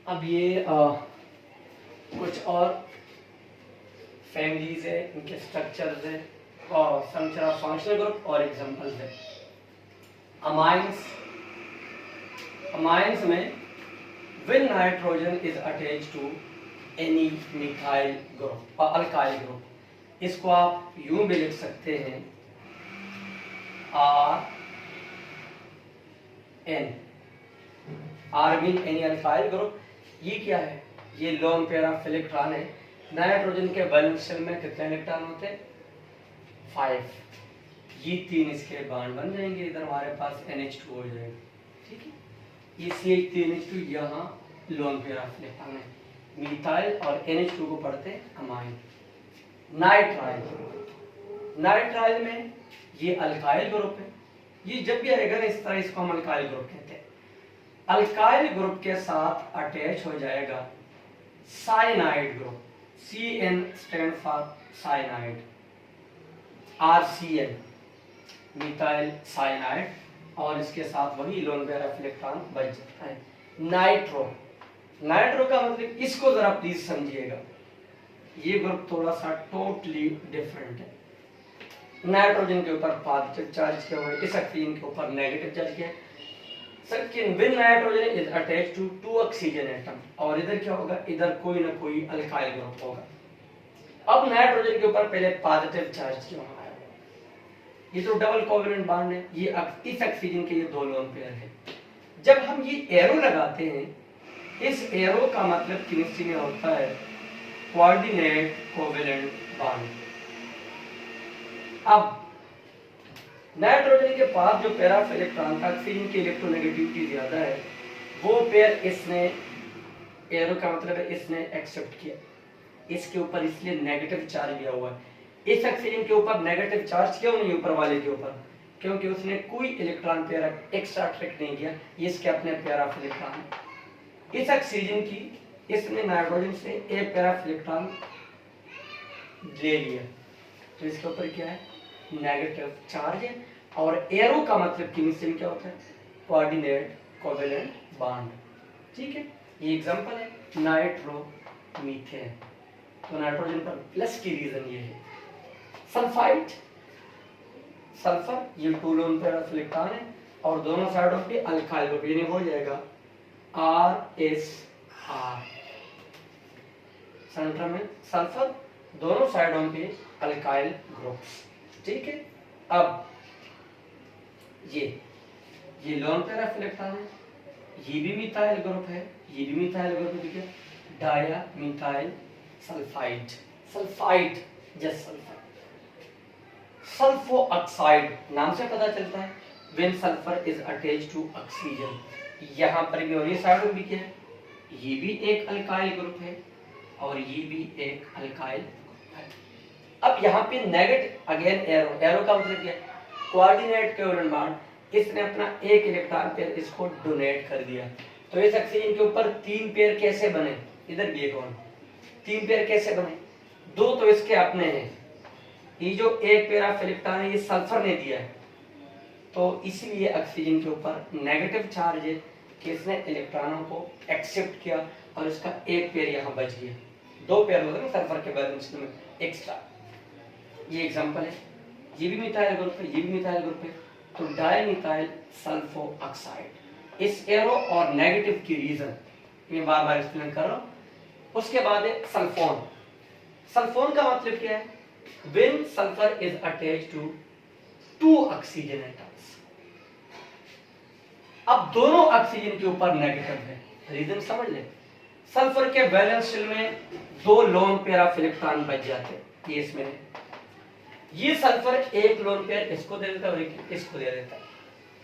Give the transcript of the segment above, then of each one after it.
अब ये कुछ और फैमिलीज है, इनके स्ट्रक्चर्स है और संरचना फंक्शनल ग्रुप और एग्जांपल्स है। अमाइंस में when nitrogen is attached to any methyl group or alkyl group, इसको आप यूं भी लिख सकते हैं R mean any alkyl group. ये क्या है? ये लोन पेयर ऑफ इलेक्ट्रॉन है। नाइट्रोजन के वैलेंस शेल में कितने इलेक्ट्रॉन होते हैं? 5। ये 3 इसके बॉन्ड बन जाएंगे, इधर हमारे पास NH2 हो जाएगा। ठीक है, ये CH3NH2 यहाँ लोन पेयर ऑफ इलेक्ट्रॉन है। मिथाइल और NH2 को पढ़ते हैं अमाइन। नाइट्राइल में ये अल्काइल ग्रुप है। ये जब भी आएगा ना इस तरह, इसको हम अल्काइल ग्रुप कहते हैं। अल्काइल ग्रुप के साथ अटैच हो जाएगा cyanide group. CN stand for cyanide, RCN methyl cyanide, और इसके साथ वही लोन पेयर ऑफ इलेक्ट्रॉन बच जाता है। नाइट्रो का मतलब, इसको जरा प्लीज समझिएगा, ये ग्रुप थोड़ा सा टोटली डिफरेंट है। नाइट्रोजन के ऊपर पॉजिटिव चार्ज किया हुआ है, इस ऑक्सीजन के ऊपर नेगेटिव चार्ज किया है। When nitrogen is attached to 2 oxygen atom, और इधर क्या होगा? इधर कोई ना कोई अल्काइल ग्रुप होगा। अब नाइट्रोजन के ऊपर पहले पॉजिटिव चार्ज किया हुआ है, ये तो डबल कोवेलेंट बॉन्ड है। ये इस ऑक्सीजन के ये 2 लोन पेयर है। जब हम ये एरो लगाते हैं, इस एरो का मतलब केमिस्ट्री में होता है कोऑर्डिनेट कोवेलेंट बॉन्ड। अब नाइट्रोजन के पास जो पेयर ऑफ इलेक्ट्रॉन था, ऑक्सीजन की इलेक्ट्रोनेगेटिविटी ज्यादा है, वो पेयर इसने, एरो का मतलब है इसने एक्सेप्ट किया, इसके ऊपर इसलिए नेगेटिव चार्ज दिया हुआ है। इस ऑक्सीजन के ऊपर नेगेटिव चार्ज क्यों नहीं ऊपर वाले के ऊपर? क्योंकि उसने कोई इलेक्ट्रॉन पेयर एक्स्ट्रा अट्रैक्ट नहीं किया, ये इसके अपने पेयर ऑफ इलेक्ट्रॉन। इस ऑक्सीजन की इसने नाइट्रोजन से एक पेयर ऑफ इलेक्ट्रॉन ले लिया, तो इसके ऊपर क्या है? नेगेटिव चार्ज है। और एरो का मतलब केमिस्ट्री में क्या होता है? Coordinate covalent bond. ठीक है, ये एग्जांपल है नाइट्रोमीथेन। तो नाइट्रोजन पर प्लस की रीजन ये है। सल्फाइड, सल्फर, ये 2 लोन पेयर ऑफ इलेक्ट्रॉन है और दोनों साइडों पे अल्काइल ग्रुप, यानी हो जाएगा RSR। सेंटर में सल्फर, दोनों साइडों पे अल्काइल ग्रुप्स। ठीक है, अब ये लोन पेयर ऑफ इलेक्ट्रॉन है, ये भी मिथाइल ग्रुप है, ये भी मिथाइल ग्रुप है। Dimethyl sulphide, sulphide just sulphide. Sulphoxide नाम से पता चलता है when sulphur is attached to oxygen. यहाँ पर भी और ये साइड भी क्या है? ये भी एक अल्काइल ग्रुप है और ये भी एक अल्काइल ग्रुप है। अब यहाँ पे नेगेटिव अगेन एरो, एरो का मतलब क्या है? Coordinate covalent bond. इसने अपना एक इलेक्ट्रॉन पेयर इसको डोनेट कर दिया, तो इस ऑक्सीजन के ऊपर 3 पेयर कैसे बने? इधर भी एक और 3 पेयर कैसे बने? 2 तो इसके अपने हैं, ये जो एक पेयर ऑफ इलेक्ट्रॉन है ये सल्फर ने दिया है, तो इसलिए ऑक्सीजन के ऊपर नेगेटिव चार्ज है कि इसने इलेक्ट्रॉनों को एक्सेप्ट किया और इसका एक पेयर यहाँ बच गया। 2 पेयर होते हैं सल्फर के बैलेंस में एक्स्ट्रा। ये एग्जांपल है, ये भी मिथाइल ग्रुप है, ये भी मिथाइल ग्रुप है, तो डाइमिथाइल सल्फो ऑक्साइड। इस एरो और नेगेटिव की रीजन मैं बार बार एक्सप्लेन कर रहा हूँ। उसके बाद है सल्फोन। सल्फोन का मतलब क्या है? When sulfur is attached to 2 oxygen atoms। अब दोनों ऑक्सीजन के ऊपर नेगेटिव है, रीजन समझ ले। सल्फर के वैलेंस शेल में 2 लोन पेयर ऑफ इलेक्ट्रॉन बच जाते हैं, ये इसमें है। ये सल्फर एक लोन पेयर इसको दे देता है और एक इसको दे देता है,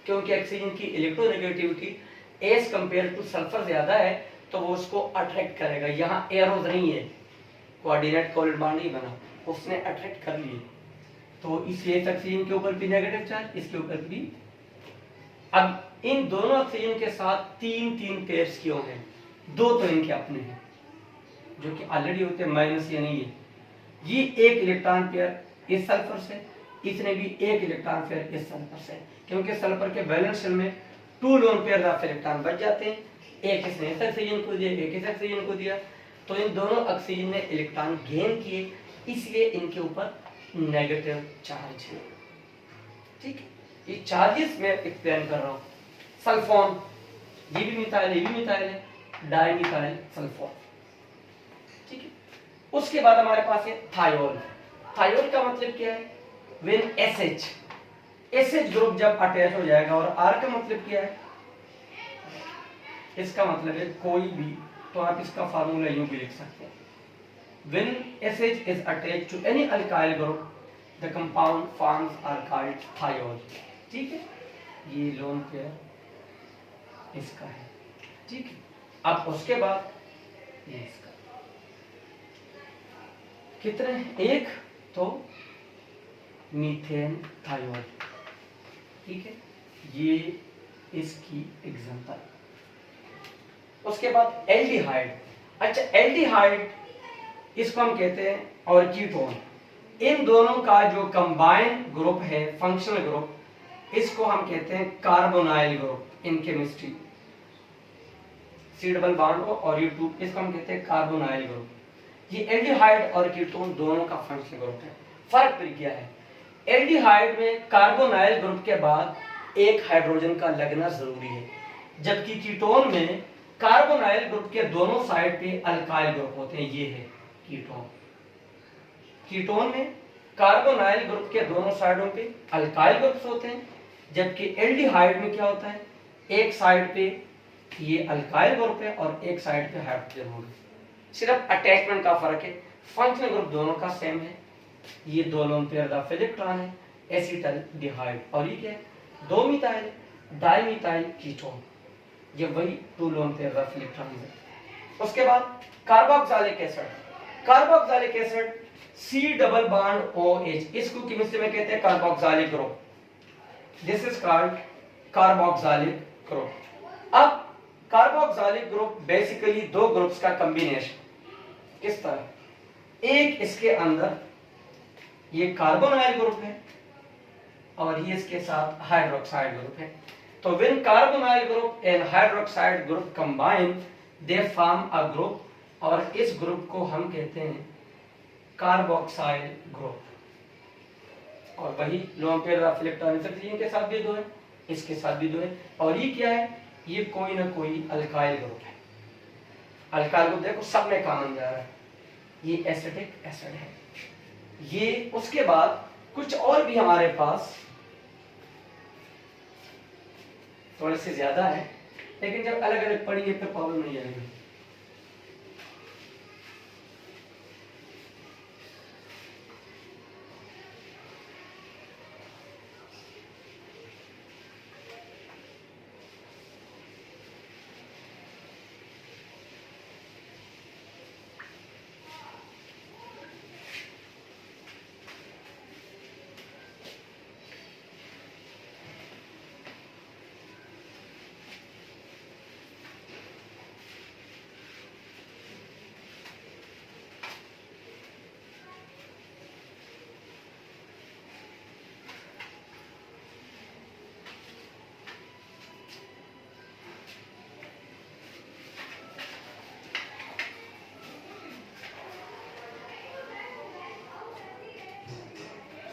क्योंकि ऑक्सीजन की electronegativity as compare to sulphur ज्यादा है, तो वो उसको अट्रैक्ट करेगा। यहाँ एरोज नहीं है, कोऑर्डिनेट कोवेलेंट बॉन्ड नहीं बना, उसने अट्रैक्ट कर लिए, तो इसलिए ऑक्सीजन के ऊपर भी नेगेटिव चार्ज, इसके ऊपर भी। अब इन दोनों ऑक्सीजन के साथ 3 पेयर्स क्यों हैं? 2 तो इनके अपने हैं जो कि ऑलरेडी होते हैं, माइनस ये नहीं है। ये एक इलेक्ट्रॉन पेयर इस सल्फर से, इसने भी एक इलेक्ट्रॉन पेयर इस सल्फर से, क्योंकि सल्फर के वैलेंस शेल में 2 लोन पेयर ऑफ इलेक्ट्रॉन बच जाते हैं, एक इसने इस ऑक्सीजन को दिया, एक इस ऑक्सीजन को दिया, तो इन दोनों ऑक्सीजन ने इलेक्ट्रॉन गेन किए, इसलिए इनके ऊपर नेगेटिव चार्ज है। ठीक है, ये चार्जेस मैं एक्सप्लेन कर रहा हूँ। सल्फोन, ये भी मिथाइल, ये भी मिथाइल है, डाइमिथाइल सल्फोन। ठीक है, उसके बाद हमारे पास है थायोल। थायोल का मतलब क्या है? व्हेन एसएच ग्रुप जब अटैच हो जाएगा, और आर का मतलब क्या है? इसका मतलब है कोई भी, तो आप इसका फार्मूला यूं भी लिख सकते हैं, when SH is attached to any alkyl group the compound forms are called thiol। ठीक है, ये लोन पेयर इसका है। ठीक है, अब उसके बाद ये इसका कितने? एक, तो मीथेन थायोल। ठीक है, ये इसकी एग्जांपल। उसके बाद एल्डिहाइड। अच्छा, एल्डिहाइड इसको हम कहते हैं, और कीटोन, इन दोनों का जो कंबाइंड ग्रुप है, फंक्शनल ग्रुप, इसको हम कहते हैं carbonyl group in chemistry. C double bond और यू टू, इसको हम कहते हैं कार्बोनाइल ग्रुप। ये एल्डिहाइड और कीटोन दोनों का फंक्शनल ग्रुप है। फर्क फिर क्या है? एल्डिहाइड में कार्बोनाइल ग्रुप के बाद एक हाइड्रोजन का लगना जरूरी है, जबकि कीटोन में कार्बोनाइल ग्रुप के दोनों साइड पे अल्काइल ग्रुप होते हैं। ये है कीटोन। कीटोन में कार्बोनाइल ग्रुप के दोनों साइडों पे अल्काइल ग्रुप्स होते हैं, जबकि एल्डिहाइड में क्या होता है? एक साइड पे ये अल्काइल ग्रुप है और एक साइड पे हाइड्रोजन होगा। सिर्फ अटैचमेंट का फर्क है, फंक्शनल ग्रुप दोनों का सेम है। ये दो लोन पेयर ऑफ इलेक्ट्रॉन है, एसिटाल्डिहाइड, और ये क्या है? दो मिथाइल डाइमिथाइल कीटोन, ये वही two lone pair of electron है। उसके बाद carboxylic acid. Carboxylic acid C double bond OH, इसको केमिस्ट्री में कहते हैं carboxylic group. This is called carboxylic group. अब कार्बोक्सिलिक ग्रुप बेसिकली दो ग्रुप्स का कॉम्बिनेशन। किस तरह? एक इसके अंदर ये कार्बोनाइल ग्रुप है और ये इसके साथ हाइड्रोक्साइड ग्रुप है। तो when carbonyl group and hydroxide group combine they form a group, और इस ग्रुप को हम कहते हैं कार्बोक्साइल ग्रुप। और वही लोन पेयर ऑफ इलेक्ट्रॉन के साथ भी दो है, इसके साथ भी दो है, और ये क्या है? ये कोई ना कोई अल्काइल ग्रुप है। अल्काइल ग्रुप देखो सब में कॉमन जा रहा है, ये एसिटिक एसिड है। ये उसके बाद कुछ और भी हमारे पास थोड़े से ज्यादा है, लेकिन जब अलग अलग पढ़ेंगे फिर प्रॉब्लम नहीं आएगी।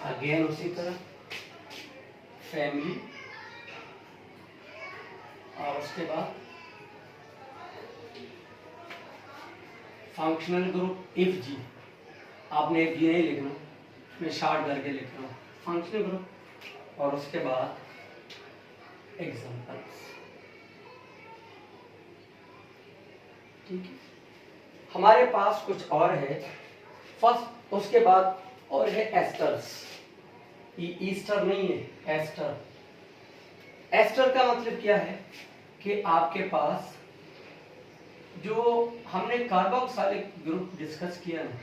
अगेन उसी तरह फैमिली, और उसके बाद फंक्शनल ग्रुप इफ जी। आपने इफ जी नहीं लिखना, मैं शॉर्ट करके लिख रहा हूँ, फंक्शनल ग्रुप, और उसके बाद एग्जांपल्स। ठीक है, हमारे पास कुछ और है फर्स्ट, उसके बाद और है एस्टर्स। ये ईस्टर नहीं है, एस्टर। एस्टर का मतलब क्या है कि आपके पास जो हमने कार्बोक्सिलिक ग्रुप डिस्कस किया ना,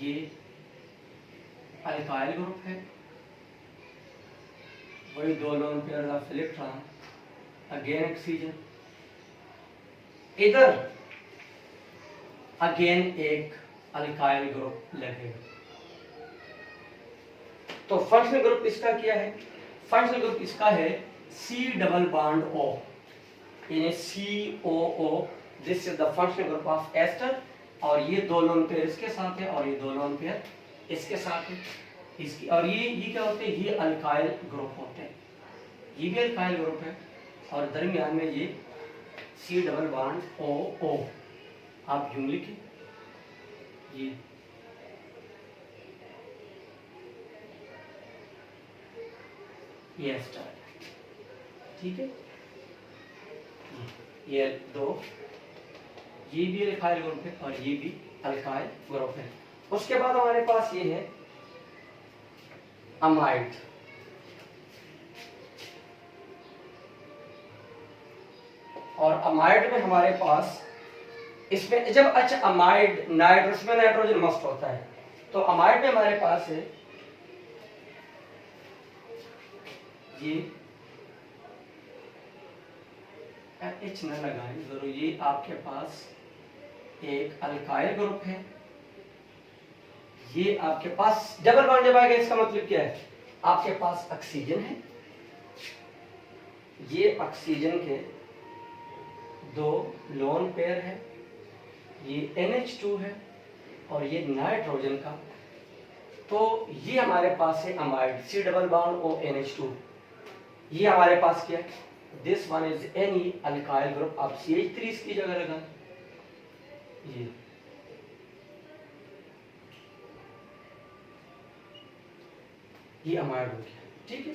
ये अल्काइल ग्रुप है, वही दो loan pair of electron, again oxygen, इधर अगेन एक अल्काइल ग्रुप लगेगा। तो फंक्शनल ग्रुप इसका क्या है? फंक्शनल ग्रुप इसका है C डबल बॉन्ड O, यानी COO, this is the functional group of ester, और ये दो लोन पेयर इसके साथ है और ये दो लोन पेयर इसके साथ है। इसकी और ये क्या होते हैं, ये अल्काइल ग्रुप होते हैं, ये भी अल्काइल ग्रुप है, और दरमियान में ये C डबल बॉन्ड OO, आप यूं लिखें ये एस्टर, ठीक है। ये दो, ये भी अल्काइल ग्रुप है और ये भी अल्काइल ग्रुप है। उसके बाद हमारे पास ये है अमाइड, और अमाइड में हमारे पास इसमें जब अच्छा अमाइड उसमें नाइट्रोजन मस्ट होता है, तो अमाइड में हमारे पास है ये H न लगाएं जरूर, ये आपके पास एक अल्काइल ग्रुप है, ये आपके पास डबल बॉन्ड जब आएगा इसका मतलब क्या है, आपके पास ऑक्सीजन है, ये ऑक्सीजन के दो लोन पेयर है, ये NH2 है और ये नाइट्रोजन का, तो ये हमारे पास है amide C double bond O NH2। ये हमारे पास क्या है, this one is any alkyl group, आप CH3 इसकी जगह लगाएं, ये अमाइड हो गया, ठीक है।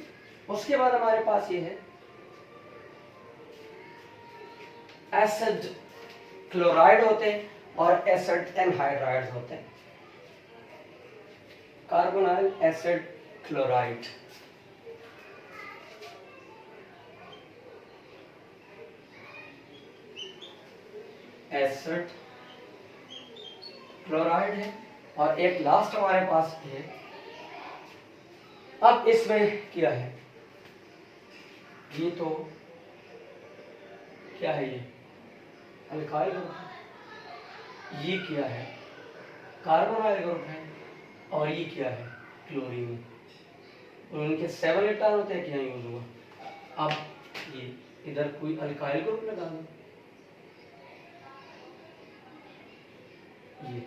उसके बाद हमारे पास ये है एसिड क्लोराइड होते हैं और एसिड एनहाइड्राइड होते हैं, carbonyl acid chloride, acid chloride है, और एक लास्ट हमारे पास है। अब इसमें क्या है, ये तो क्या है, ये अल्काइल ग्रुप है, ये क्या है कार्बोनाइल ग्रुप है, और ये क्या है क्लोरीन, और उनके 7 इलेक्ट्रॉन होते हैं, क्या यूज हुआ। अब ये इधर कोई अल्काइल ग्रुप लगा दो, ये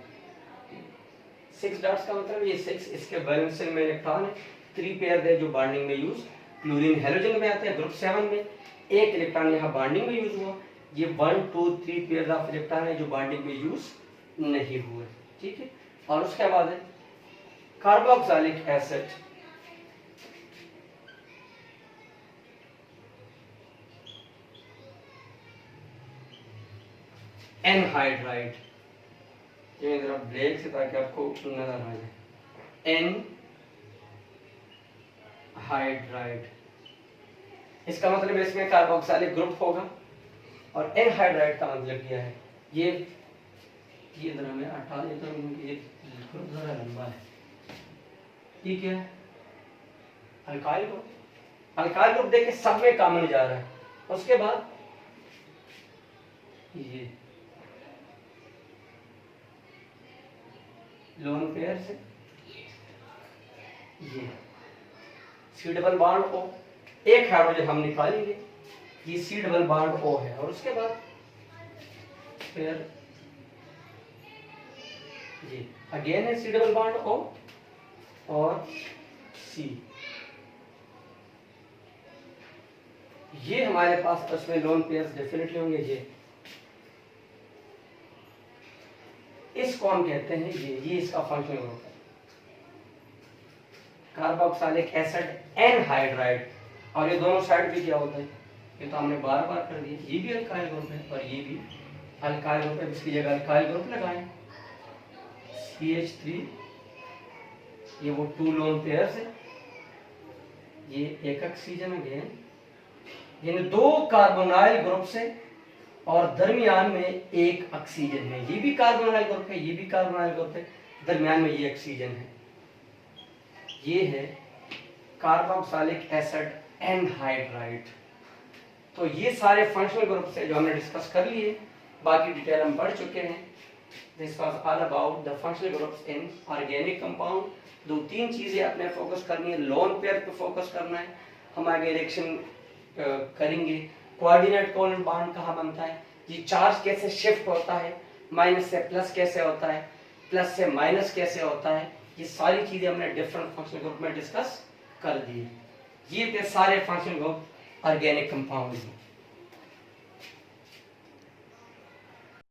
6 डॉट्स का मतलब ये 6 इसके बैलेंसिंग में इलेक्ट्रॉन है, 3 पेयर दे जो बॉन्डिंग में यूज, क्लोरीन हेलोजन में आते हैं ग्रुप 7 में, एक इलेक्ट्रॉन यहाँ बॉन्डिंग में यूज हुआ, ये 1 2 3 पेयर ऑफ इलेक्ट्रॉन है जो बॉन्डिंग में यूज नहीं हुए, ठीक है। और उसके बाद है कार्बोक्सिलिक एसिड, एनहाइड्राइड, ये जरा ब्लैक से ताकि आपको नजर आ जाए, एनहाइड्राइड, इसका मतलब इसमें कार्बोक्सिलिक ग्रुप होगा, और एनहाइड्राइड का मतलब क्या है, ये जरा मैं हटा देता हूँ, ये ग्रुप जरा लंबा है, ये क्या है अल्काइल ग्रुप, अल्काइल ग्रुप देखिए सब में कॉमन जा रहा है। उसके बाद ये लोन पेयर से ये C डबल बॉन्ड O, एक हाइड्रोजन हम निकालेंगे, ये C डबल बॉन्ड O है, और उसके बाद फिर ये अगेन है C डबल बॉन्ड O और C, ये हमारे पास उसमें लोन पेयर्स डेफिनेटली होंगे, ये इसको हम कहते हैं ये इसका फंक्शनल ग्रुप है, कार्बोक्सिलिक एसिड एनहाइड्राइड, और ये दोनों साइड भी क्या होता है, ये तो हमने बार बार कर दिया, ये भी अल्काइल ग्रुप है और ये भी अल्काइल ग्रुप है, इसकी जगह अल्काइल ग्रुप लगाएं, CH3, ये वो 2 लोन पेयर्स है, ये एक ऑक्सीजन अगेन, यानी 2 कार्बोनाइल ग्रुप से और दरमियान में एक ऑक्सीजन है, ये भी कार्बोनाइल ग्रुप है, ये भी कार्बोनाइल ग्रुप है, दरमियान में ये ऑक्सीजन है, ये है कार्बोक्सिलिक एसिड एनहाइड्राइड। तो ये सारे फंक्शनल ग्रुप्स है जो हमने डिस्कस कर लिए, बाकी डिटेल हम पढ़ चुके हैं। This was all about the functional groups in organic compound. 2-3 चीजें आपने फोकस करनी है, लोन पेयर पे फोकस करना है, हम आगे रिएक्शन करेंगे कोऑर्डिनेट कोवेलेंट बॉन्ड कहाँ बनता है, ये चार्ज कैसे शिफ्ट होता है, माइनस से प्लस कैसे होता है, प्लस से माइनस कैसे होता है, ये सारी चीजें हमने डिफरेंट फंक्शनल ग्रुप में डिस्कस कर दी। ये थे सारे फंक्शनल ग्रुप ऑर्गेनिक कंपाउंड्स में।